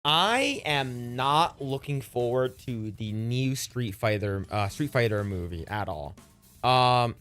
I am not looking forward to the new Street Fighter movie at all. Um,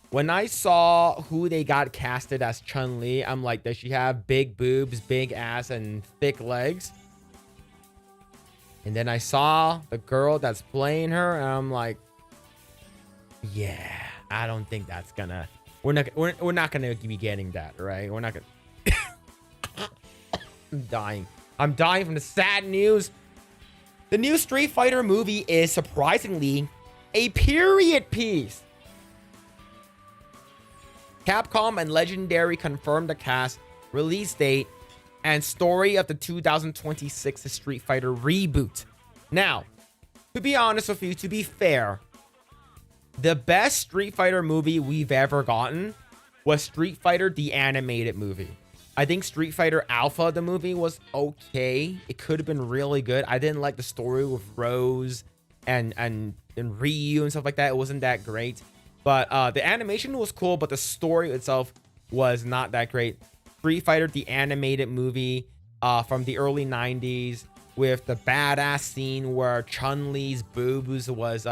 when I saw who they got casted as Chun-Li, I'm like, does she have big boobs, big ass, and thick legs? And then I saw the girl that's playing her, and I'm like, yeah, I don't think that's gonna. We're not gonna be getting that, right? We're not gonna. I'm dying. I'm dying from the sad news. The new Street Fighter movie is surprisingly a period piece. Capcom and Legendary confirmed the cast, release date, and story of the 2026 Street Fighter reboot. Now, to be honest with you, to be fair, the best Street Fighter movie we've ever gotten was Street Fighter the animated movie. I think Street Fighter Alpha, the movie, was okay. It could have been really good. I didn't like the story with Rose and Ryu and stuff like that. It wasn't that great. But the animation was cool, but the story itself was not that great. Street Fighter, the animated movie from the early 90s with the badass scene where Chun-Li's boobs was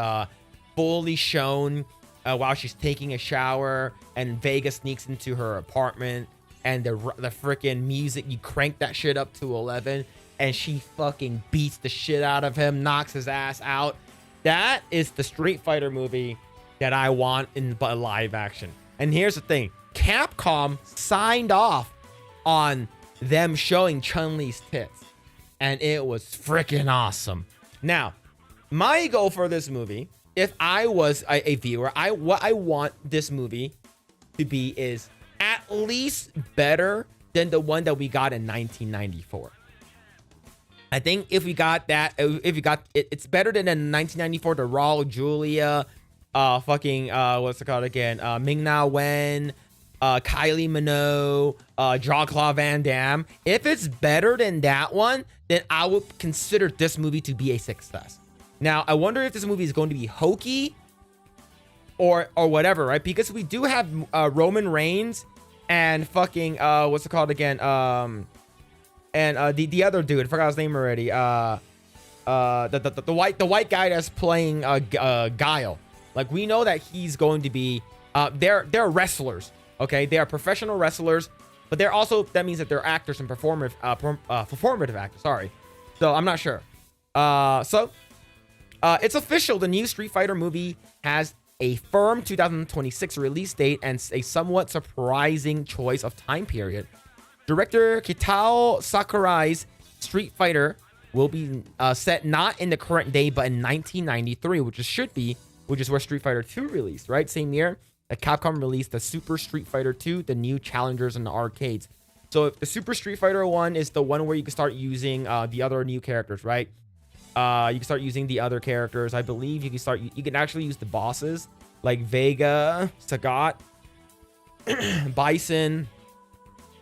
fully shown while she's taking a shower and Vega sneaks into her apartment and the freaking music, you crank that shit up to 11 and she fucking beats the shit out of him, knocks his ass out. That is the Street Fighter movie that I want in live action. And here's the thing. Capcom signed off on them showing Chun-Li's tits. And it was freaking awesome. Now, my goal for this movie, if I was a viewer, what I want this movie to be is at least better than the one that we got in 1994. I think if we got that, it's better than in 1994, the Raul Julia, what's it called again? Ming-Na Wen, Kylie Minogue, Jean-Claude Van Damme. If it's better than that one, then I would consider this movie to be a success. Now, I wonder if this movie is going to be hokey or whatever, right? Because we do have Roman Reigns and fucking what's it called again? And the other dude, I forgot his name already. The white guy that's playing Guile. Like, we know that he's going to be they're wrestlers, okay? They are professional wrestlers, but they're also, that means that they're actors and performative actors, sorry. So I'm not sure. It's official. The new Street Fighter movie has a firm 2026 release date and a somewhat surprising choice of time period. Director Kitao Sakurai's Street Fighter will be set not in the current day, but in 1993, which is where Street Fighter 2 released, right? Same year that Capcom released the Super Street Fighter 2, the new challengers in the arcades. So if the Super Street Fighter 1 is the one where you can start using the other new characters, right? You can start using the other characters. I believe you can actually use the bosses like Vega, Sagat, Bison,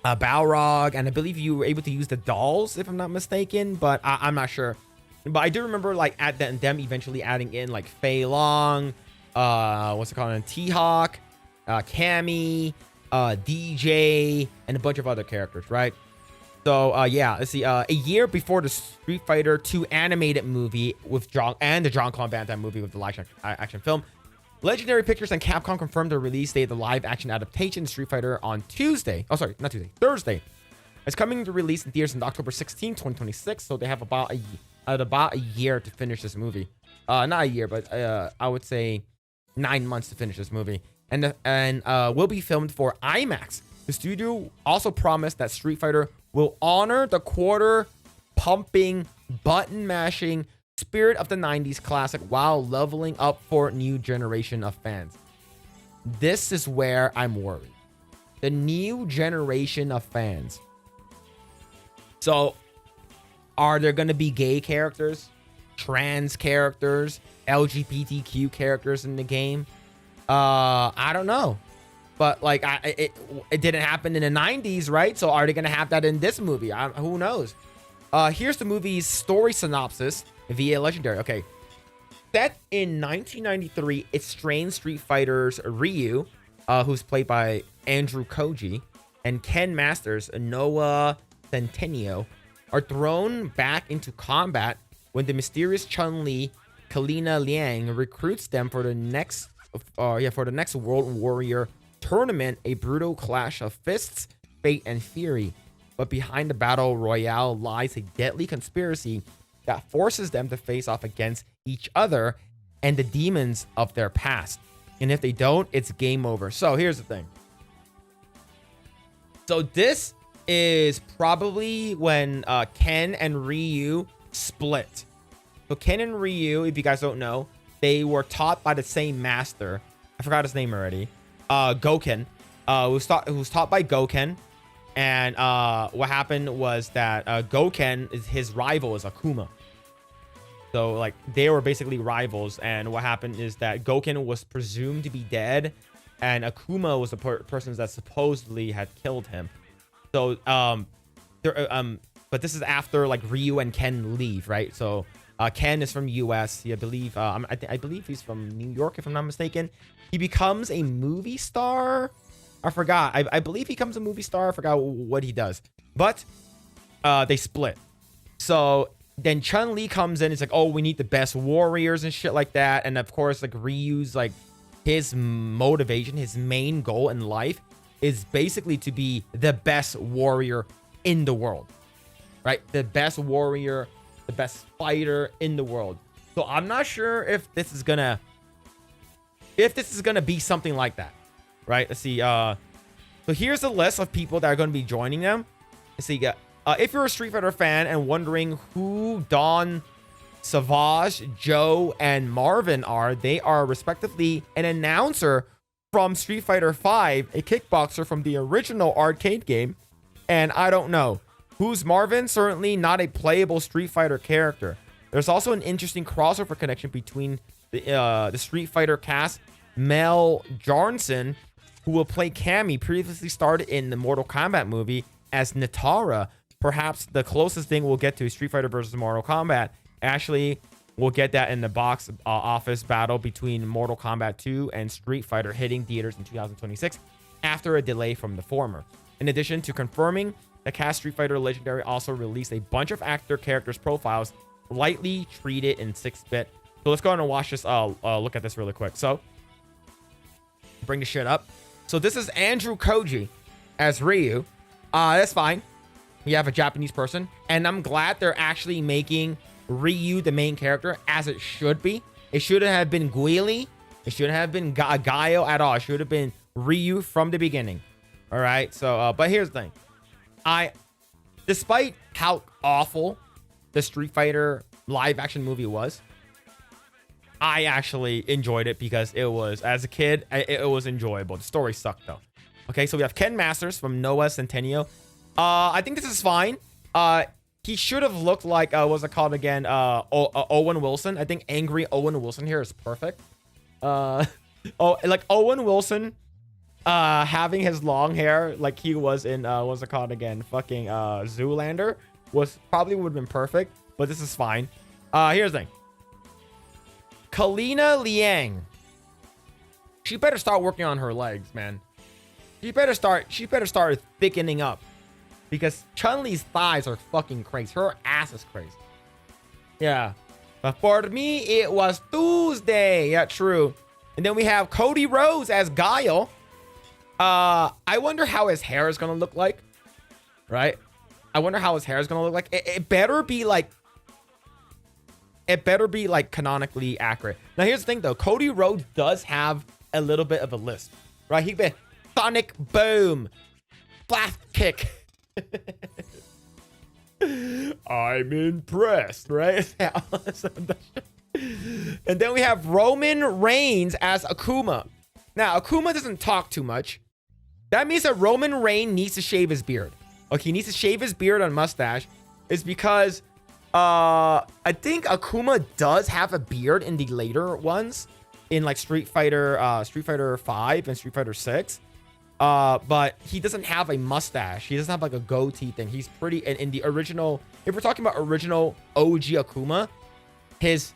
Balrog, and I believe you were able to use the dolls, if I'm not mistaken, but I'm not sure. But I do remember like them eventually adding in like Fei Long, what's it called, T-Hawk, Cammy, DJ, and a bunch of other characters, right? So yeah, let's see. A year before the Street Fighter 2 animated movie with the Jean-Claude Van Damme movie with the live action film, Legendary Pictures and Capcom confirmed the release date of the live action adaptation of Street Fighter on Tuesday. Oh, sorry, not Tuesday, Thursday. It's coming to release in theaters on October 16, 2026. So they have about a year to finish this movie. Not a year, but I would say 9 months to finish this movie. And will be filmed for IMAX. The studio also promised that Street Fighter will honor the quarter pumping, button mashing spirit of the 90s classic while leveling up for a new generation of fans. This is where I'm worried. The new generation of fans. So, are there going to be gay characters, trans characters, LGBTQ characters in the game? I don't know. But like, it didn't happen in the 90s, right? So are they going to have that in this movie? Who knows? Here's the movie's story synopsis via Legendary. Okay. Set in 1993, it's trained Street Fighters Ryu, who's played by Andrew Koji, and Ken Masters, Noah Centineo, are thrown back into combat when the mysterious Chun-Li, Kalina Liang, recruits them for the next World Warrior tournament, a brutal clash of fists, fate, and fury. But behind the battle royale lies a deadly conspiracy that forces them to face off against each other and the demons of their past. And if they don't, it's game over. So here's the thing. So this is probably when Ken and Ryu split. So Ken and Ryu, if you guys don't know, they were taught by the same master. I forgot his name already. Goken. Who's taught by Goken. And what happened was that Goken, his rival is Akuma. So like they were basically rivals. And what happened is that Goken was presumed to be dead, and Akuma was the person that supposedly had killed him. So but this is after like Ryu and Ken leave, right? So Ken is from US. I believe I believe he's from New York, if I'm not mistaken. He becomes a movie star. I forgot. I believe he becomes a movie star. I forgot what he does. But they split. So then Chun-Li comes in. It's like, oh, we need the best warriors and shit like that. And of course, like Ryu's like his motivation, his main goal in life is basically to be the best warrior in the world, right? The best warrior, the best fighter in the world. So I'm not sure if this is gonna be something like that, right? Let's see. So here's the list of people that are going to be joining them. Let's see. If you're a Street Fighter fan and wondering who Don, Savage, Joe, and Marvin are, they are respectively an announcer from Street Fighter V, a kickboxer from the original arcade game, and I don't know. Who's Marvin? Certainly not a playable Street Fighter character. There's also an interesting crossover connection between the Street Fighter cast. Mel Jarnson, who will play Cammy, previously starred in the Mortal Kombat movie as Natara. Perhaps the closest thing we'll get to Street Fighter versus Mortal Kombat. Actually, we'll get that in the box office battle between Mortal Kombat 2 and Street Fighter, hitting theaters in 2026 after a delay from the former. In addition to confirming, the cast Street Fighter Legendary also released a bunch of actor characters profiles lightly treated in 6-bit. So let's go ahead and watch this. Look at this really quick. So bring the shit up. So this is Andrew Koji as Ryu. That's fine. We have a Japanese person, and I'm glad they're actually making Ryu the main character, as it should be. It shouldn't have been Guile. It shouldn't have been Gaio at all. It should have been Ryu from the beginning. All right. So, but here's the thing. Despite how awful the Street Fighter live action movie was, I actually enjoyed it because it was, as a kid, it was enjoyable. The story sucked though. Okay, so we have Ken Masters from Noah Centennial. I think this is fine. He should have looked like, what's it called again? Owen Wilson. I think angry Owen Wilson here is perfect. Like Owen Wilson, having his long hair like he was in, what's it called again? Fucking Zoolander probably would have been perfect, but this is fine. Here's the thing. Kalina Liang. She better start working on her legs, man. She better start thickening up. Because Chun-Li's thighs are fucking crazy. Her ass is crazy. Yeah. But for me, it was Tuesday. Yeah, true. And then we have Cody Rhodes as Guile. I wonder how his hair is going to look like. Right? I wonder how his hair is going to look like. It better be like... It better be like canonically accurate. Now, here's the thing, though. Cody Rhodes does have a little bit of a lisp. Right? He been Sonic Boom. Blast Kick. I'm impressed, right? And then we have Roman Reigns as Akuma. Now, Akuma doesn't talk too much. That means that Roman Reigns needs to shave his beard. Okay, he needs to shave his beard and mustache. It's because I think Akuma does have a beard in the later ones, in like Street Fighter 5 and Street Fighter 6. But he doesn't have a mustache. He doesn't have like a goatee thing. He's pretty in the original. If we're talking about original OG Akuma, his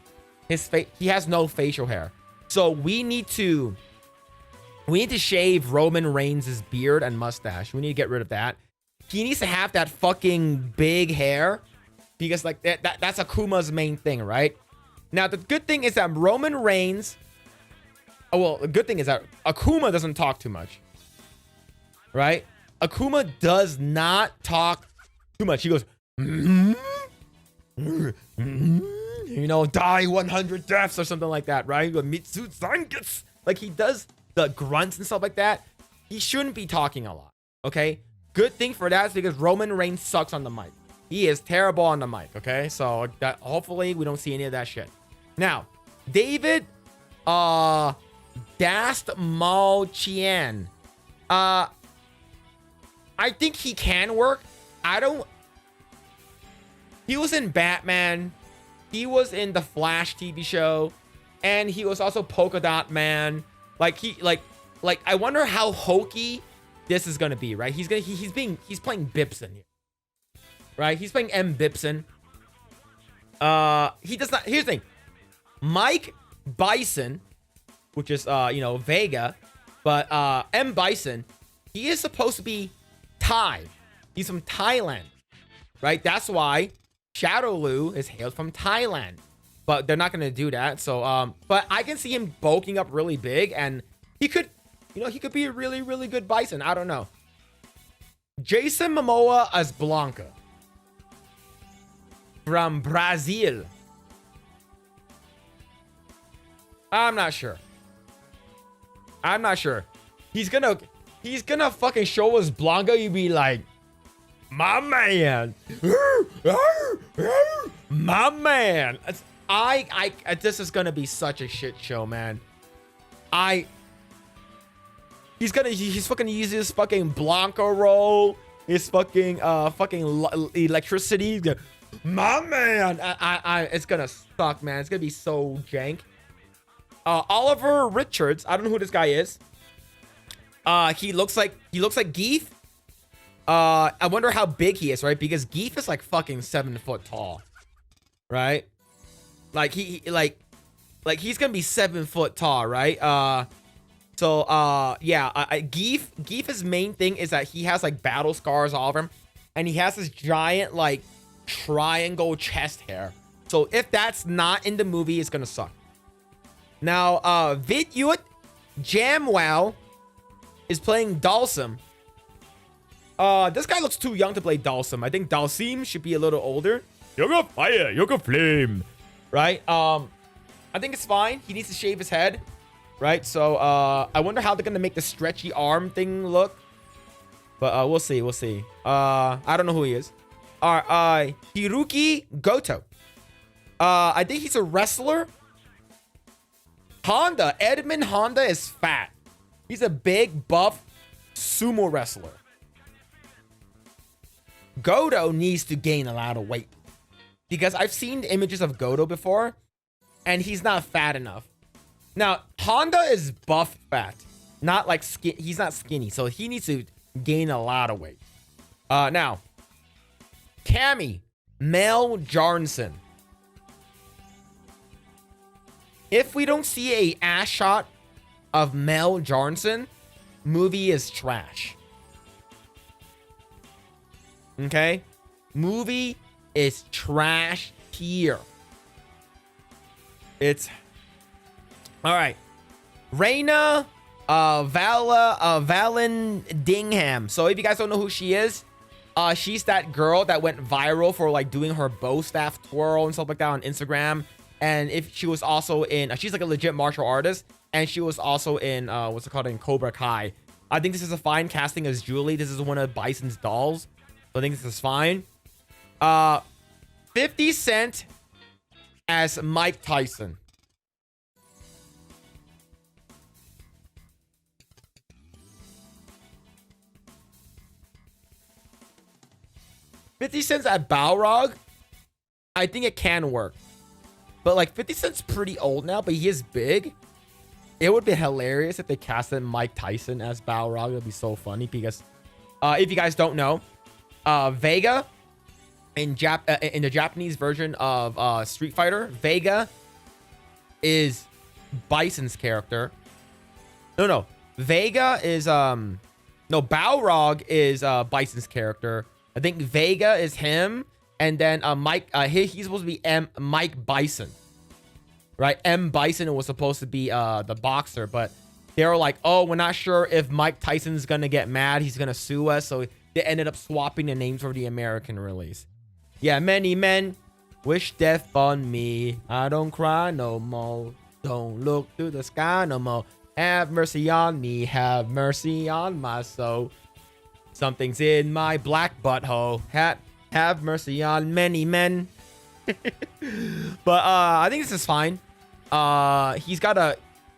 face, he has no facial hair. So we need to shave Roman Reigns' beard and mustache. We need to get rid of that. he needs to have that fucking big hair because like that's Akuma's main thing, right? Now the good thing is that Roman Reigns. Oh well, the good thing is that Akuma doesn't talk too much, right? Akuma does not talk too much. He goes, you know, die 100 deaths or something like that, right? He goes, Mitsu Zangetsu. Like he does the grunts and stuff like that. He shouldn't be talking a lot, okay? Good thing for that is because Roman Reigns sucks on the mic. He is terrible on the mic, okay? So that hopefully we don't see any of that shit. Now, David Dast Malchian. I think he can work. He was in Batman. He was in the Flash TV show. And he was also Polka Dot Man. Like I wonder how hokey this is gonna be, right? He's playing Bipson here. Right? He's playing M. Bipson. He does not. Here's the thing. Mike Bison, which is Vega, but M. Bison, he is supposed to be Thai. He's from Thailand, right? That's why Shadow Lu is hailed from Thailand. But they're not gonna do that. So but I can see him bulking up really big, and he could be a really, really good Bison. I don't know. Jason Momoa as Blanca from Brazil. I'm not sure. He's gonna fucking show us Blanca. You'd be like, my man, my man. This is gonna be such a shit show, man. He's fucking use his fucking Blanca roll, his fucking electricity. My man, it's gonna suck, man. It's gonna be so jank. Oliver Richards, I don't know who this guy is. He looks like Geef. I wonder how big he is, right? Because Geef is like fucking 7 foot tall, right? Like he's gonna be 7 foot tall, right? Geef's main thing is that he has like battle scars all over him, and he has this giant like triangle chest hair. So if that's not in the movie, it's gonna suck. Now, Vidyut Jamwell is playing Dalsum. This guy looks too young to play Dalsum. I think Dalsim should be a little older. Yoga fire, yoga flame. Right? I think it's fine. He needs to shave his head. Right? So, I wonder how they're gonna make the stretchy arm thing look. But, we'll see. I don't know who he is. Hiruki Goto. I think he's a wrestler. Edmund Honda is fat. He's a big, buff sumo wrestler. Goto needs to gain a lot of weight. Because I've seen images of Goto before, and he's not fat enough. Now, Honda is buff fat. Not like skin. He's not skinny, so he needs to gain a lot of weight. Now, Cammy, Mel Jarnson. If we don't see a ass shot of Mel Jarnson, movie is trash. Okay? Movie is trash here. It's... Alright. Raina Vallandingham. So if you guys don't know who she is, she's that girl that went viral for like doing her bow staff twirl and stuff like that on Instagram. And if she was also in, she's like a legit martial artist, and she was also in, in Cobra Kai. I think this is a fine casting as Julie. This is one of Bison's dolls, so I think this is fine. 50 Cent as Mike Tyson. $50 at Balrog, I think it can work. But like 50 Cent's pretty old now, but he is big. It would be hilarious if they casted Mike Tyson as Balrog. It would be so funny because if you guys don't know, Vega in the Japanese version of Street Fighter, Vega is Bison's character. No. Vega is No, Balrog is Bison's character. I think Vega is him, and then Mike. He's supposed to be Mike Bison, right? M Bison was supposed to be the boxer, but they were like, oh, we're not sure if Mike Tyson's gonna get mad. He's gonna sue us, so they ended up swapping the names for the American release. Yeah, many men wish death on me. I don't cry no more. Don't look to the sky no more. Have mercy on me. Have mercy on my soul. Something's in my black butthole. Have mercy on many men. But I think this is fine. He's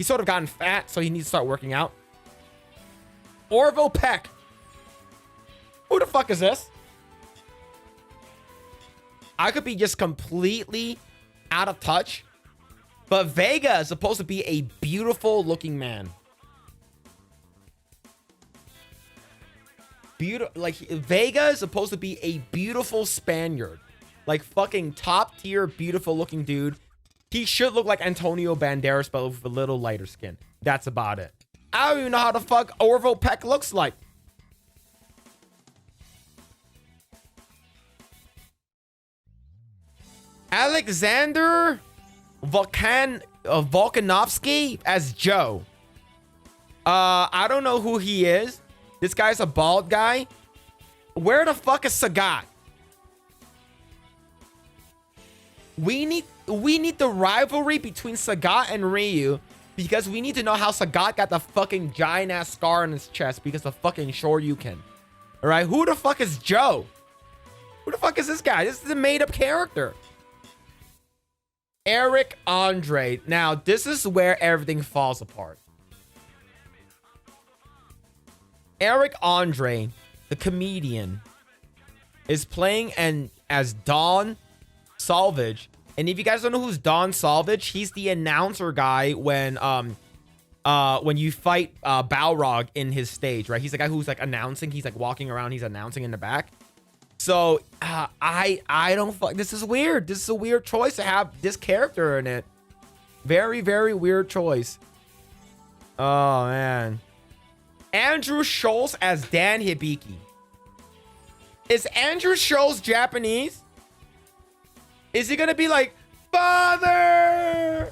sort of gotten fat, so he needs to start working out. Orville Peck. Who the fuck is this? I could be just completely out of touch, but Vega is supposed to be a beautiful looking man. Like Vega is supposed to be a beautiful Spaniard, like fucking top tier, beautiful looking dude. He should look like Antonio Banderas, but with a little lighter skin. That's about it. I don't even know how the fuck Orville Peck looks like. Alexander Volkanovsky as Joe. I don't know who he is. This guy's a bald guy. Where the fuck is Sagat? We need the rivalry between Sagat and Ryu, because we need to know how Sagat got the fucking giant ass scar on his chest because of fucking Shoryuken. All right, who the fuck is Joe? Who the fuck is this guy? This is a made up character. Eric Andre. Now, this is where everything falls apart. Eric Andre, the comedian, is playing as Don Salvage. And if you guys don't know who's Don Salvage, he's the announcer guy when you fight Balrog in his stage, right? He's the guy who's like announcing. He's like walking around. He's announcing in the back. So I don't fuck. This is weird. This is a weird choice to have this character in it. Very, very weird choice. Oh man. Andrew Schultz as Dan Hibiki. Is Andrew Schultz Japanese? Is he gonna be like, Father?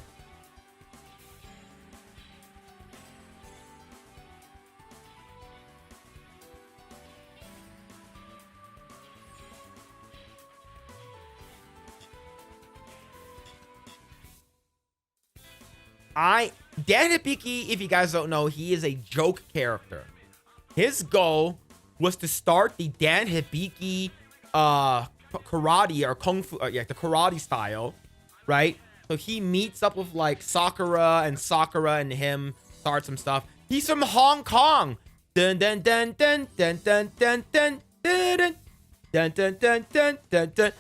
Dan Hibiki, if you guys don't know, he is a joke character. His goal was to start the Dan Hibiki karate or kung fu, the karate style, right? So he meets up with like Sakura and him start some stuff. He's from Hong Kong. Dun dun dun dun dun dun dun dun dun dun dun dun dun dun dun.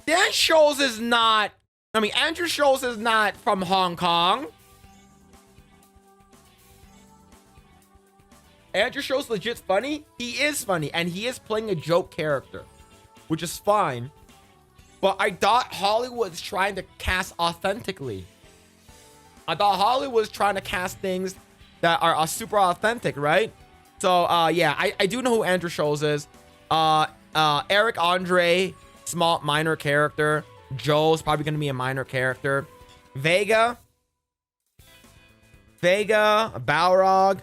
Dan Schultz is not. I mean, Andrew Schultz is not from Hong Kong. Andrew Schultz legit funny. He is funny, and he is playing a joke character, which is fine. But I thought Hollywood's trying to cast authentically. I thought Hollywood was trying to cast things that are super authentic, right? So, yeah, I do know who Andrew Schultz is. Eric Andre, small, minor character. Joel's probably going to be a minor character. Vega, Balrog,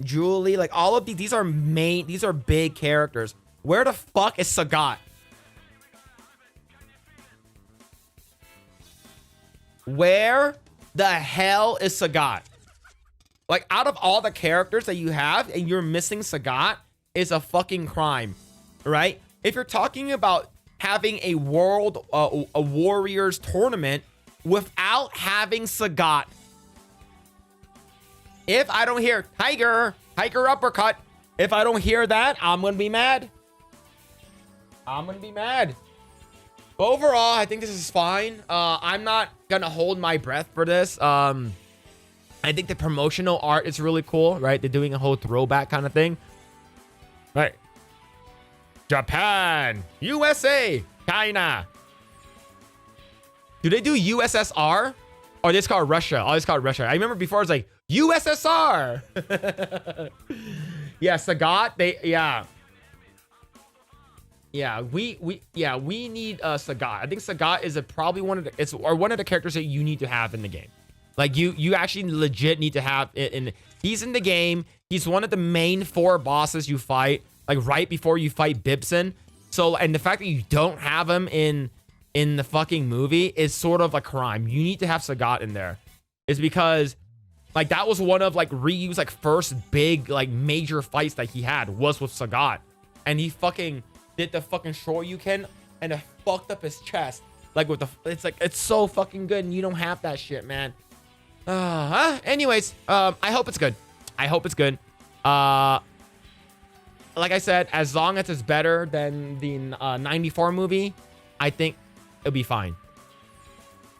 Julie, like all of these are big characters. Where the fuck is Sagat? Where the hell is Sagat? Like, out of all the characters that you have and you're missing Sagat is a fucking crime, right? If you're talking about having a world, a Warriors tournament without having Sagat. If I don't hear Tiger uppercut, if I don't hear that, I'm going to be mad. But overall, I think this is fine. I'm not going to hold my breath for this. I think the promotional art is really cool, right? They're doing a whole throwback kind of thing. Right. Japan, USA, China. Do they do USSR? Or they just call it Russia? Oh, it's called Russia. I remember before it was like USSR. Yeah, Sagat, we need Sagat. I think Sagat is probably one of the characters that you need to have in the game. Like you actually legit need to have it in. He's in the game. He's one of the main 4 bosses you fight, like right before you fight Bibson. So, and the fact that you don't have him in the fucking movie is sort of a crime. You need to have Sagat in there. It's because like that was one of like Ryu's like first big like major fights that he had was with Sagat, and he fucking did the fucking Shoryuken and it fucked up his chest. Like with the, it's so fucking good, and you don't have that shit, man. Anyways, I hope it's good. I hope it's good. Like I said, as long as it's better than the 94 movie, I think it'll be fine.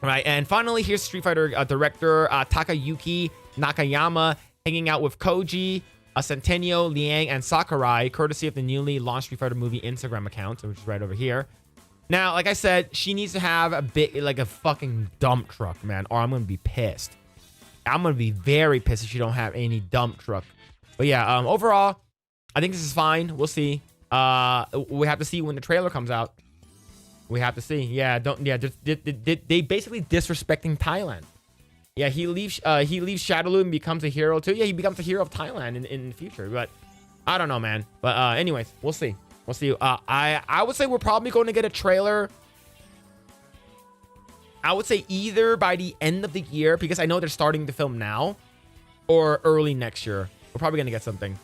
All right, and finally, here's Street Fighter director Takayuki Nakayama hanging out with Koji, Centennial, Liang, and Sakurai, courtesy of the newly launched Street Fighter movie Instagram account, which is right over here. Now, like I said, she needs to have a bit like a fucking dump truck, man, or I'm gonna be pissed. I'm gonna be very pissed if she don't have any dump truck. But yeah, overall, I think this is fine. We'll see. We have to see when the trailer comes out. We have to see. Yeah, they basically disrespecting Thailand. Yeah, he leaves Shadowloo and becomes a hero too. Yeah, he becomes a hero of Thailand in the future. But I don't know, man. But anyways, we'll see. We'll see. I would say we're probably going to get a trailer. I would say either by the end of the year, because I know they're starting to film now, or early next year. We're probably going to get something.